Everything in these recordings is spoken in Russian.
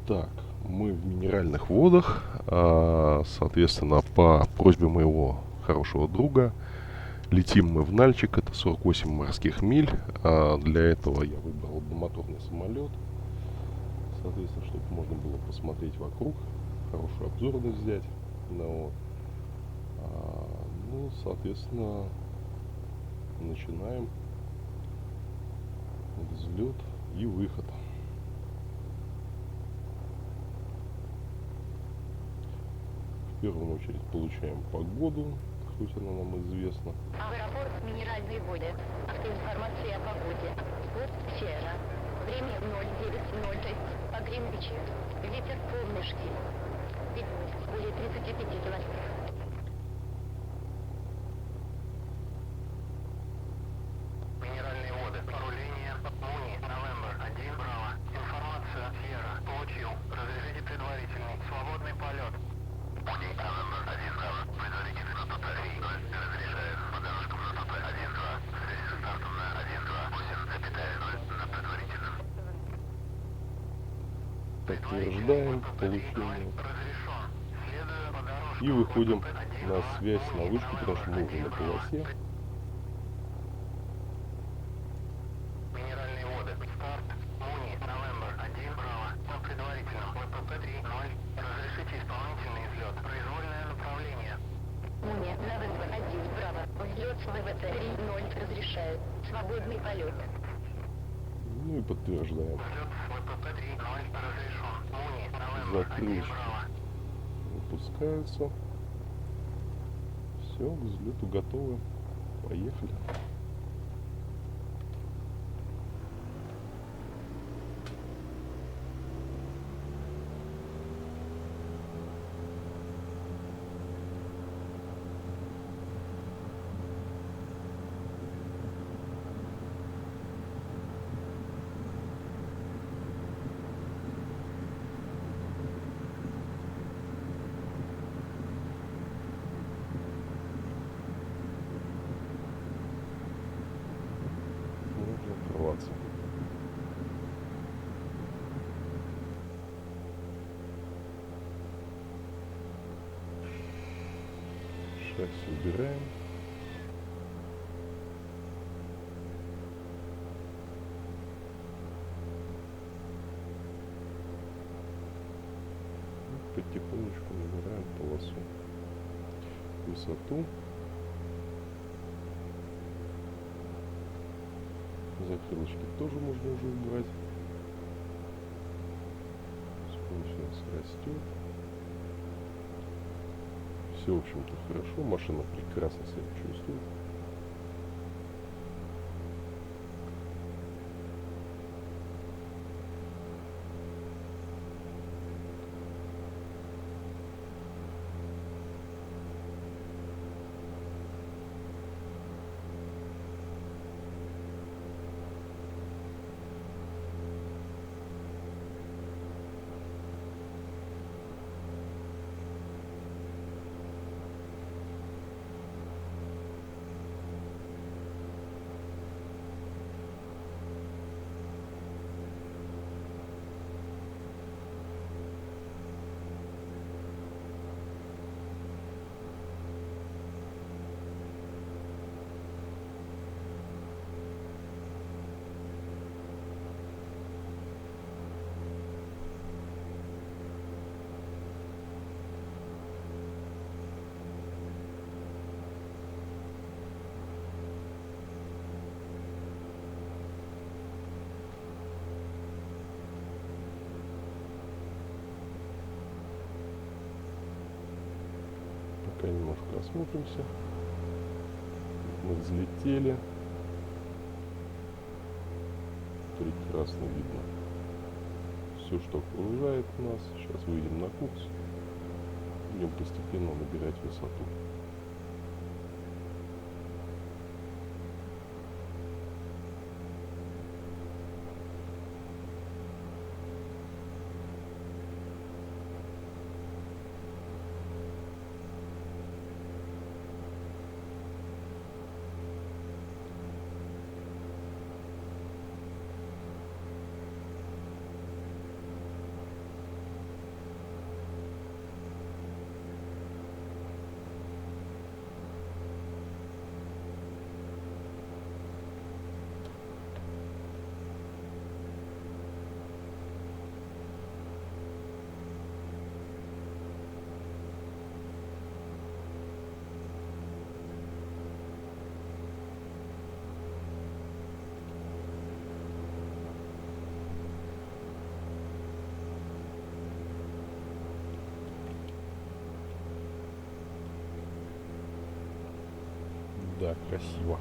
Так, мы в Минеральных водах, соответственно, по просьбе моего хорошего друга летим мы в Нальчик, это 48 морских миль. Для этого я выбрал одномоторный самолет, соответственно, чтобы можно было посмотреть вокруг, хорошую обзорность взять. Соответственно, начинаем взлет и выход. В первую очередь получаем погоду, хоть она нам известна. Аэропорт Минеральные воды. Автоинформация о погоде. Порт Сера. Время 09:06 по Гринвичу. Ветер помножки. Видимость более 35 километров. Минеральные воды. Поруление Муни, Новембр 1, Браво. Информация Сьерра. Получил. Разрешите предварительный. Свободный полет. Муни, Новембр 1, Браво. Предварительный на ТП 3.0. Разрешает по дорожкам на ТП 1.2. Связь со стартом на 1.2.8.0 на предварительном. Подтверждаем получение. И выходим на связь на вышку, потому что мы уже на полосе. Минеральные воды. Старт. Муни, Новембр 1, Браво. На предварительном. ВПП 3.0. Разрешите исполнительный взлет. Произвольное направление. Муни, Новембр 1, Браво. Взлет с ВВТ 3.0 разрешают. Свободный полет. Ну и подтверждаем. Взлет с ВПП 3.0 разрешен. Муни, Новембр 1, Закрылочки Браво. выпускаются. Все, к взлету готовы. Поехали. Можно оторваться. Шасси убираем. И потихонечку набираем полосу. Высоту. Закрылочки тоже можно уже убрать. Скорость у нас растет. Все, в общем-то, хорошо. Машина прекрасно себя чувствует. Пока немножко осмотримся. Мы взлетели. Прекрасно видно все, что окружает нас. Сейчас выйдем на курс. Будем постепенно набирать высоту. Да, красиво.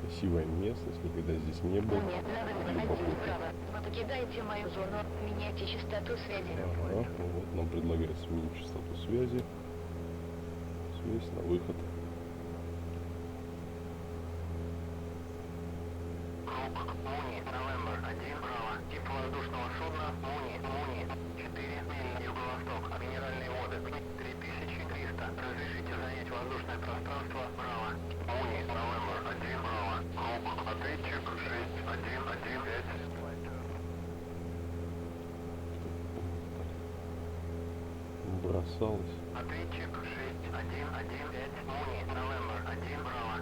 Красивая местность, никогда здесь не был. Нет, Новембер 1 Любопытно. справа. Вы покидаете мою зону. Меняйте частоту связи. Ага, ну вот нам предлагают сменить частоту связи. Связь на выход. Круг Муни, Новембер 1, Браво. Тип воздушного судна Муни, 4 миль на юго-восток. Минеральные воды 3300. Разрешите занять воздушное пространство Браво. Муни, Новембер 1, Браво. Круг ответчик 6115. Бросалась. Ответчик 6115. Муни, Новембер 1, Браво.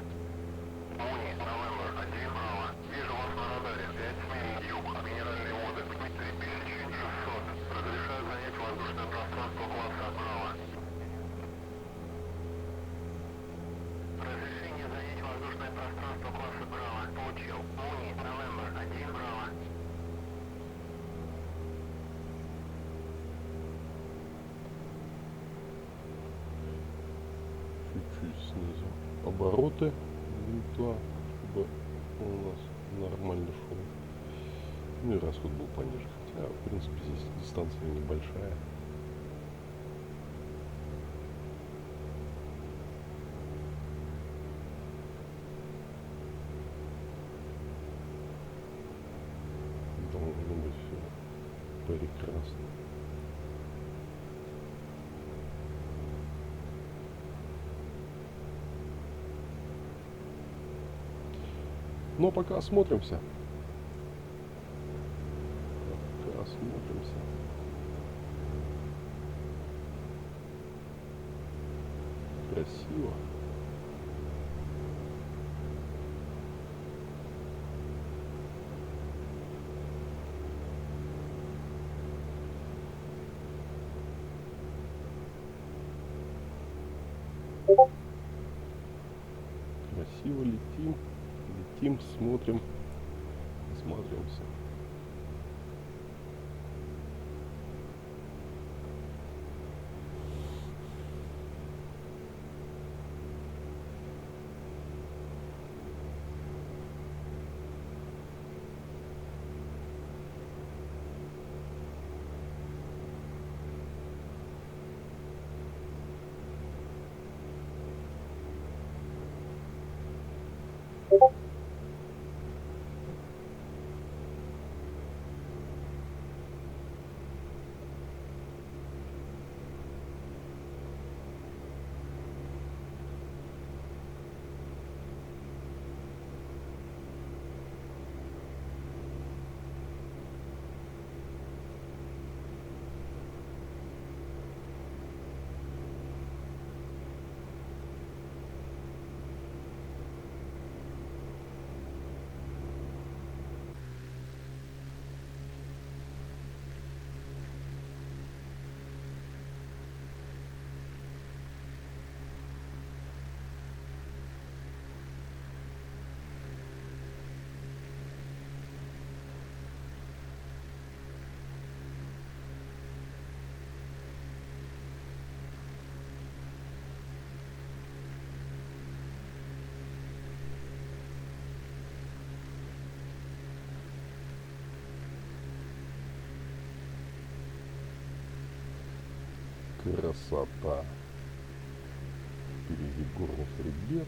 Муни, Новембер 1, Браво. Вижу вас на радаре. 5 миль юг. Минеральные воды 3600. Разрешаю занять воздушное пространство класса Браво. Разрешение занять воздушное пространство класса Браво. Получил. Муни, Новембер 1, Браво. Чуть-чуть снизу обороты винта, чтобы он у нас нормально шел. Ну и расход был пониже. Хотя, в принципе, здесь дистанция небольшая. Должно быть все прекрасно. Но пока осмотримся. Пока осмотримся. Красиво. Красиво летим. Летим, смотрим, осматриваемся. Красота. Впереди горный хребет.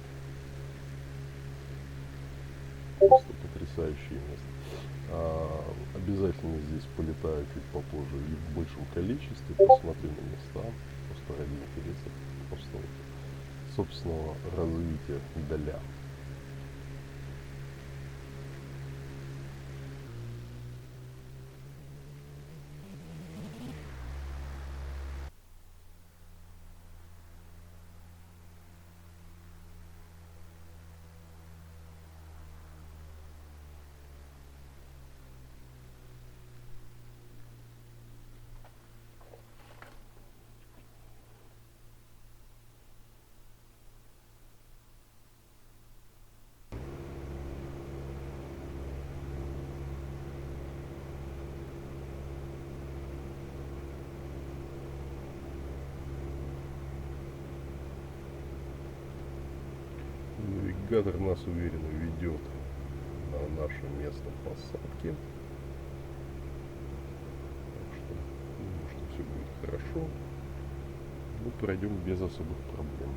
Просто потрясающее место. Обязательно здесь полетаю чуть попозже и в большем количестве. Посмотрю на места. Просто ради интереса. Собственного развития для. Навигатор нас уверенно ведет на наше место посадки. Так что думаю, что все будет хорошо. Мы пройдем без особых проблем.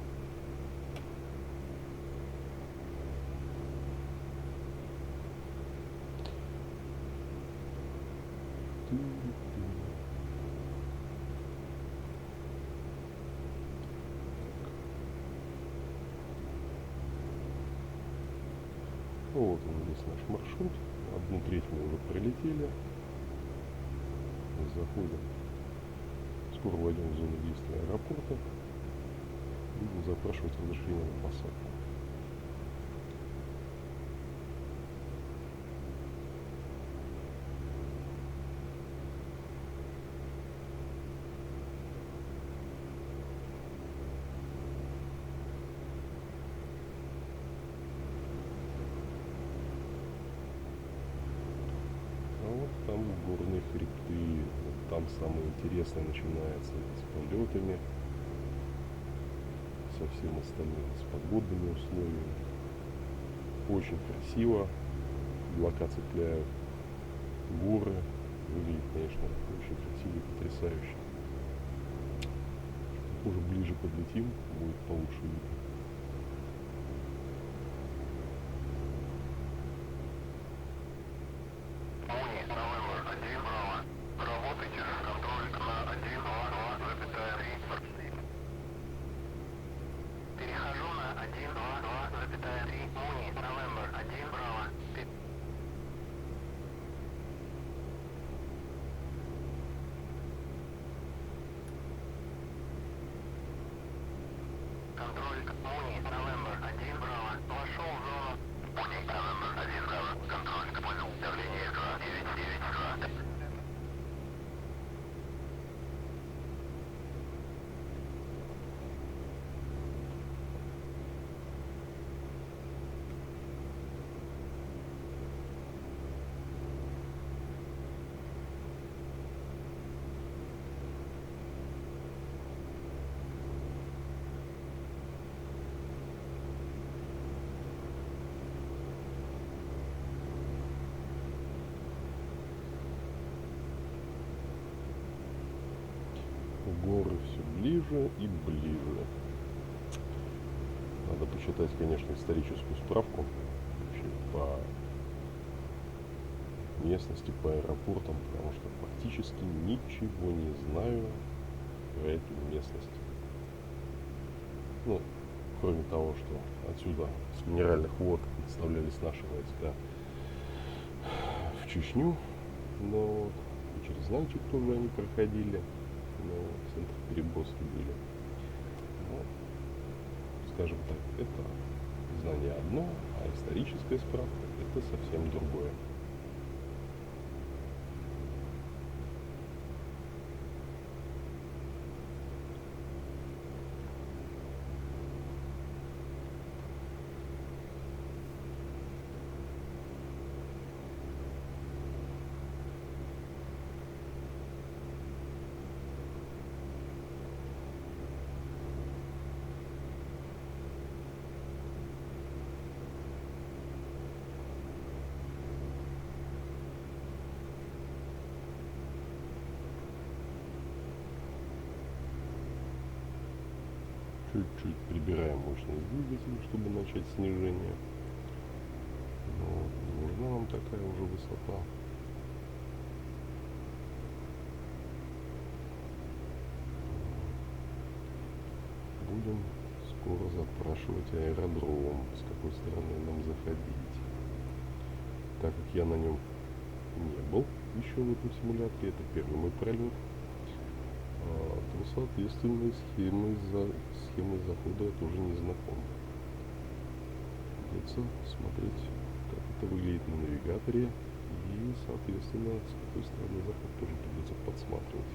Вот он здесь наш маршрут. 1/3 мы уже пролетели. Заходим. Скоро войдем в зону действия аэропорта. Будем запрашивать разрешение на посадку. А вот там горные хребты. Вот там самое интересное начинается с полетами, со всем остальным, с погодными условиями. Очень красиво. Облака цепляют, горы. Выглядит, конечно, очень красиво и потрясающе. Уже ближе подлетим, будет получше видно. Муни, November 1, Браво. Работайте, контроль на 122,3. Перехожу на 122,3. Муни, November 1, Браво. Контроль Муни, November 1, Браво. Вошел в зону. Муни, November 1, Браво. Контроль, понял. Давление 2,992. Горы все ближе и ближе. Надо почитать, конечно, историческую справку вообще по местности, по аэропортам, потому что фактически ничего не знаю про эту местность. Ну, кроме того, что отсюда с минеральных вод доставлялись наши войска в Чечню, но и через Нальчик тоже они проходили. Но центр переброски были. Но, скажем так, это знание одно, а историческая справка это совсем другое. Чуть-чуть прибираем мощность двигателя, чтобы начать снижение. Но не нужна нам такая уже высота. Будем скоро запрашивать аэродром, с какой стороны нам заходить. Так как я на нем не был еще в этом симуляторе, это первый мой пролет, то, соответственно, схемой захода я тоже не знаком. Придется смотреть, как это выглядит на навигаторе, и, соответственно, с какой стороны заход тоже придется подсматривать.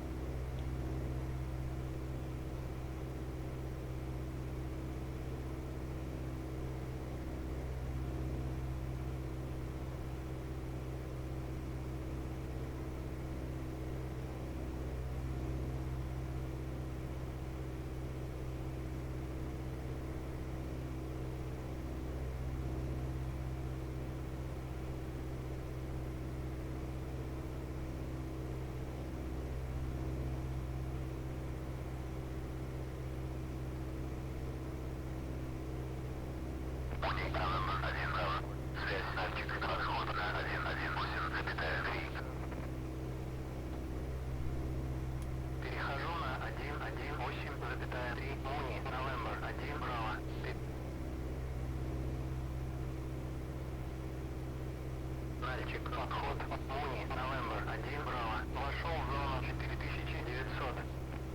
Нальчик, подход, Муни, Новембер 1, Браво. Вошел в зону 4900.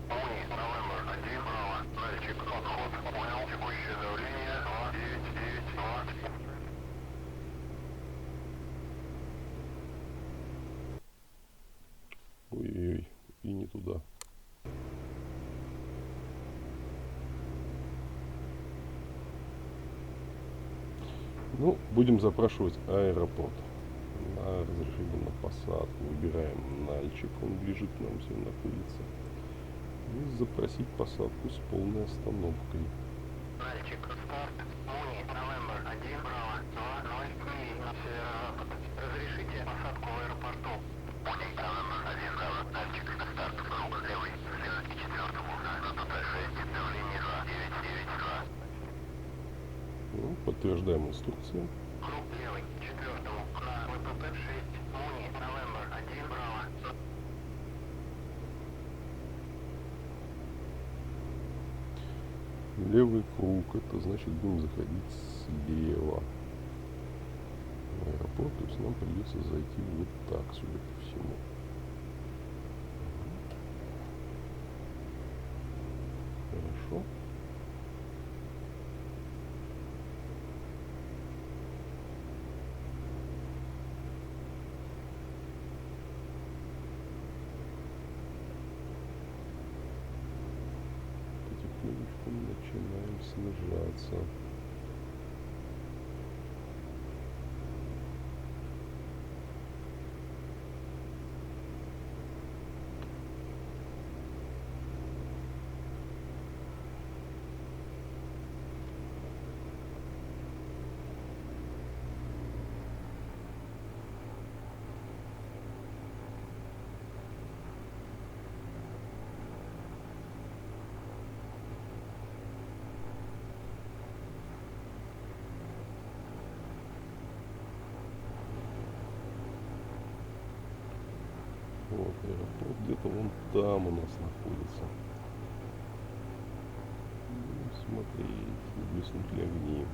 Муни, Новембер 1, Браво. Нальчик, подход, понял. Текущее давление 2992. Ой-ой-ой, и не туда. Ну, будем запрашивать аэропорт на разрешение на посадку. Выбираем Нальчик, он ближе к нам все находится. И запросить посадку с полной остановкой. Нальчик, старт, Муни, Новембер 1, Браво, 2-0, мили на северо-запад. Разрешите посадку в аэропорту. Муни, Новембер 1, Браво, Нальчик, старт, круг левый, следует к 4-му, высота 6, давление 2992. Ну, подтверждаем инструкции. Круг левый, 4-му, на ВПП 6, Муни, Новембер 1, Браво. Левый круг, это значит будем заходить слева в аэропорт, то есть нам придется зайти вот так, судя по всему. Хорошо. Потихонечку начинаем снижаться. Вот аэропорт где-то вон там у нас находится. Ну, смотреть, не блеснут ли огни.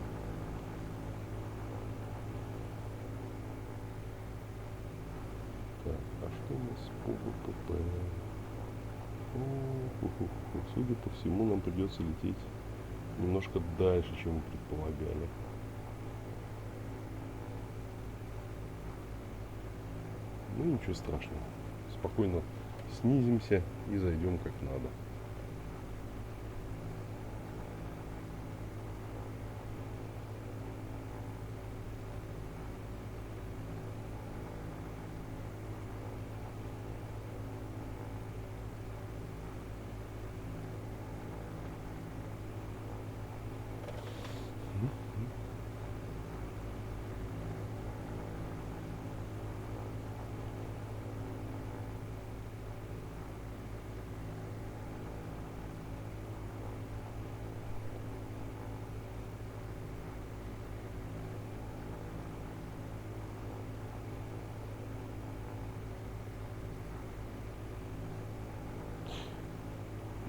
Так, а что у нас по ВПП? Судя по всему, нам придется лететь немножко дальше, чем мы предполагали. Ну ничего страшного. Спокойно снизимся и зайдем как надо.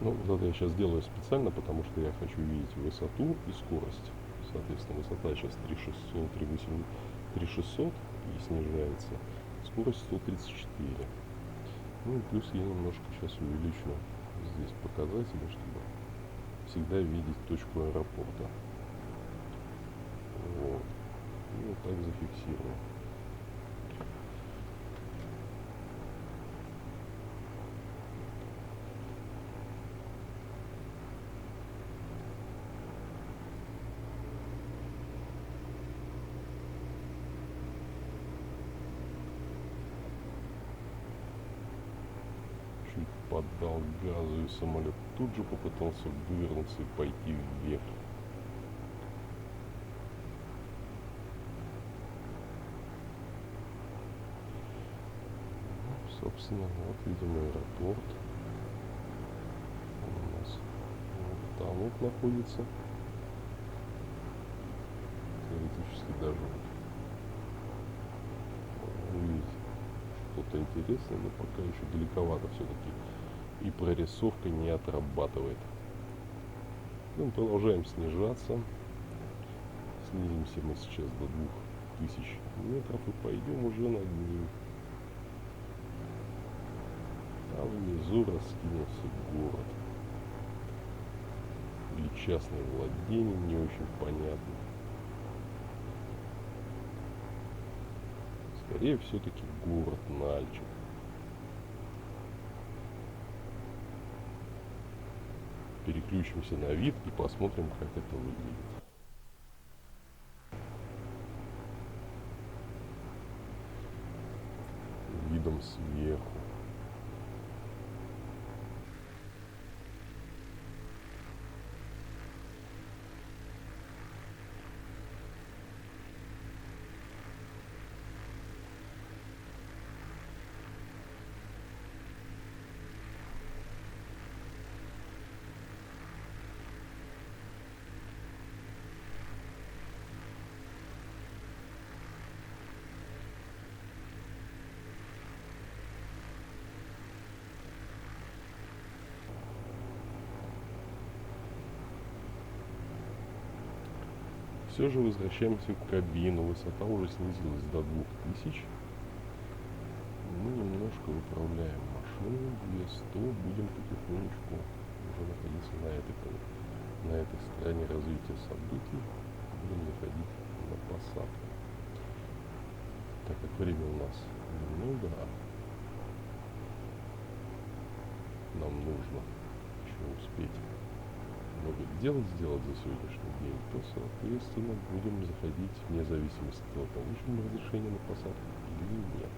Ну, вот это я сейчас делаю специально, потому что я хочу видеть высоту и скорость. Соответственно, высота сейчас 3600, 38, 3600 и снижается. Скорость 134. Ну и плюс я немножко сейчас увеличу здесь показатели, чтобы всегда видеть точку аэропорта. Вот. И вот так зафиксирую. Чуть поддал газу, и самолет тут же попытался вывернуться и пойти вверх. Ну, собственно, вот видим аэропорт. Он у нас вот там вот находится. Теоретически даже вот увидеть что-то интересное, но пока еще далековато все-таки. И прорисовка не отрабатывает. Ну, продолжаем снижаться. Снизимся мы сейчас до 2000 метров и пойдем уже над ним. А внизу раскинулся город. Или частное владение, не очень понятно. Скорее все-таки город Нальчик. Переключимся на вид и посмотрим, как это выглядит. Видом сверху. Все же возвращаемся в кабину. Высота уже снизилась до 2000. Мы немножко выправляем машину. 200. Будем потихонечку уже находиться на этой стороне развития событий. Будем заходить на посадку. Так как время у нас немного, нам нужно еще успеть много дел сделать за сегодняшний день, то, соответственно, будем заходить вне зависимости от того, получим мы разрешение на посадку или нет.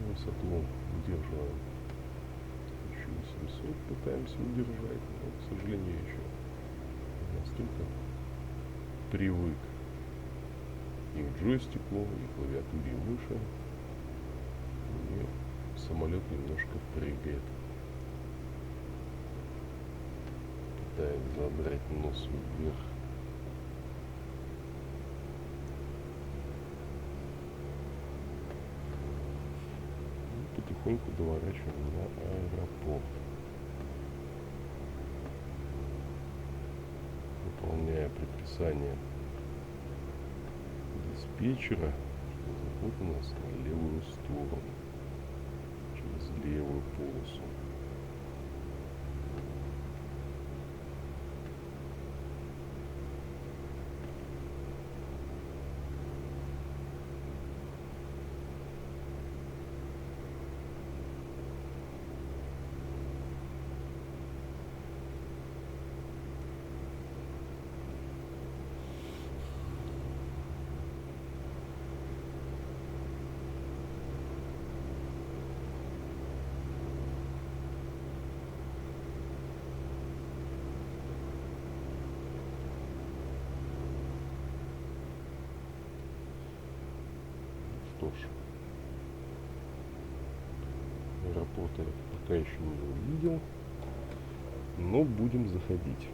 Высоту удерживаем 1700, пытаемся удержать, но, к сожалению, еще настолько привык и к джойстику, и к клавиатуре и мыши, и самолет немножко прыгает. Пытается задрать нос вверх. Потихоньку доворачиваем на аэропорт. Выполняя предписание диспетчера, что заход у нас на левую сторону, через левую полосу. Что ж, аэропорта я пока еще не увидел, но будем заходить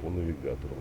по навигатору.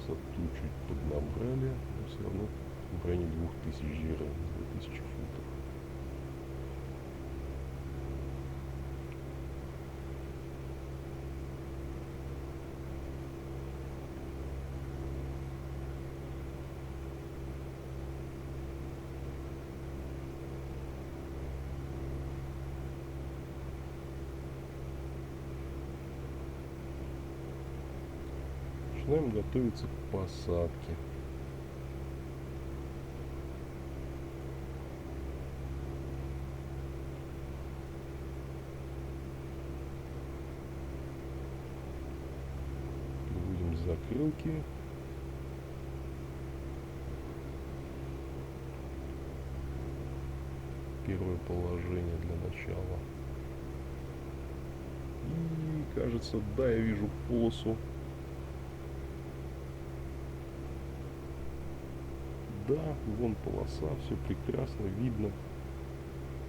высоту чуть поднабрали, но все равно в районе 2000 жира, 2000 футов. Начинаем готовиться к посадке. Переводим закрылки. Первое положение для начала. И кажется, да, я вижу полосу. Да, вон полоса, все прекрасно видно,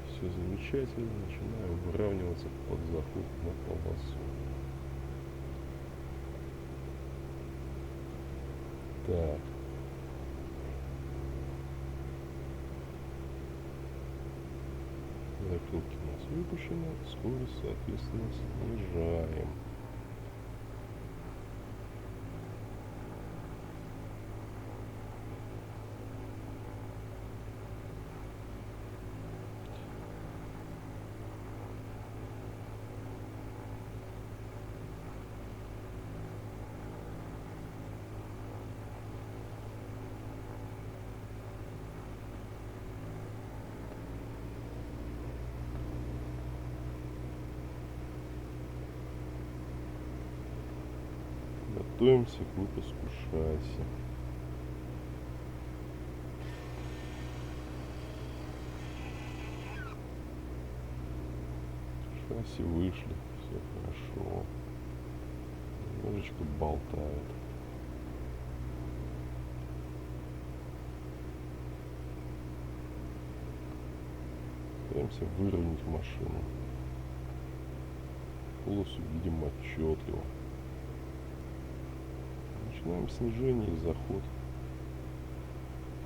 все замечательно. Начинаю выравниваться под заход на полосу. Так. Закрылки у нас выпущены, скорость, соответственно, снижаем. Готовимся к выпуску шасси. Шасси вышли, все хорошо. Немножечко болтает. Пытаемся выровнять машину. Полосу видим отчетливо. Начинаем снижение и заход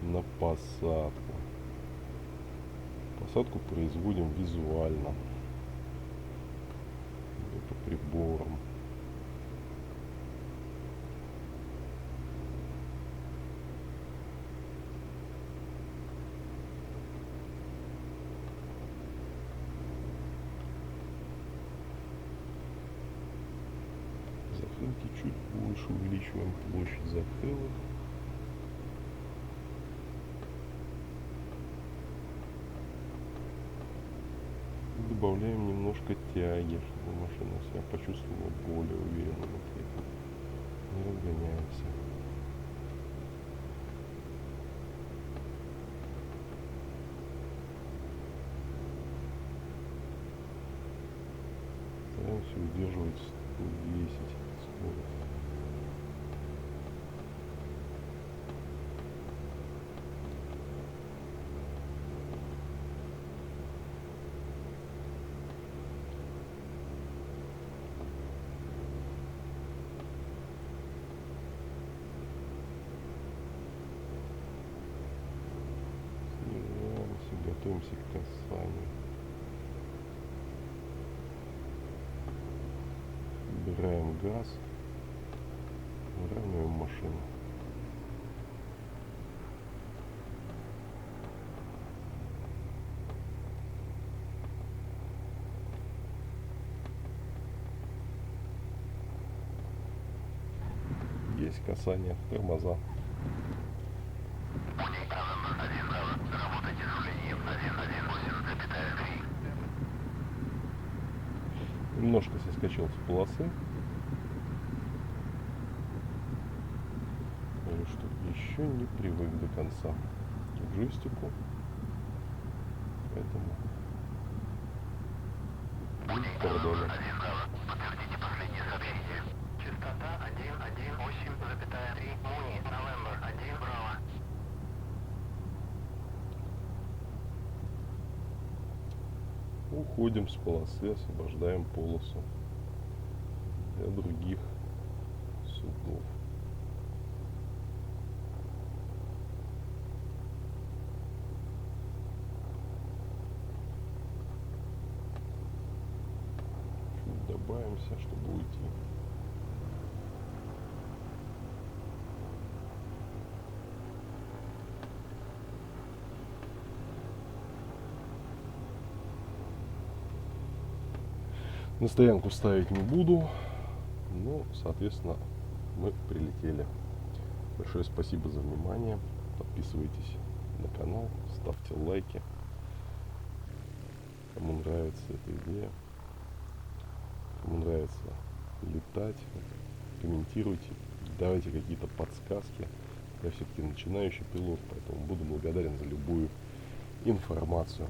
на посадку. Посадку производим визуально. Это прибором. Закрылки чуть больше, увеличиваем площадь закрылок. И добавляем немножко тяги, чтобы машина себя почувствовала более уверенно. Не разгоняемся. Стараемся удерживать 110 скорость. Снижаемся, готовимся к касанию. Убираем газ, выравниваем машину. Есть касание, тормоза. Немножко соскочил с полосы. Говорю, что еще не привык до конца к джойстику. Поэтому пардон. Подтвердите последнее сообщение. Частота 118,3 Муни, Новембер 1, Браво. Уходим с полосы, освобождаем полосу для других судов. Разгибаемся, чтобы уйти. На стоянку ставить не буду. Ну, соответственно, мы прилетели. Большое спасибо за внимание. Подписывайтесь на канал, ставьте лайки. Кому нравится эта идея, кому нравится летать, комментируйте, давайте какие-то подсказки. Я все-таки начинающий пилот, поэтому буду благодарен за любую информацию.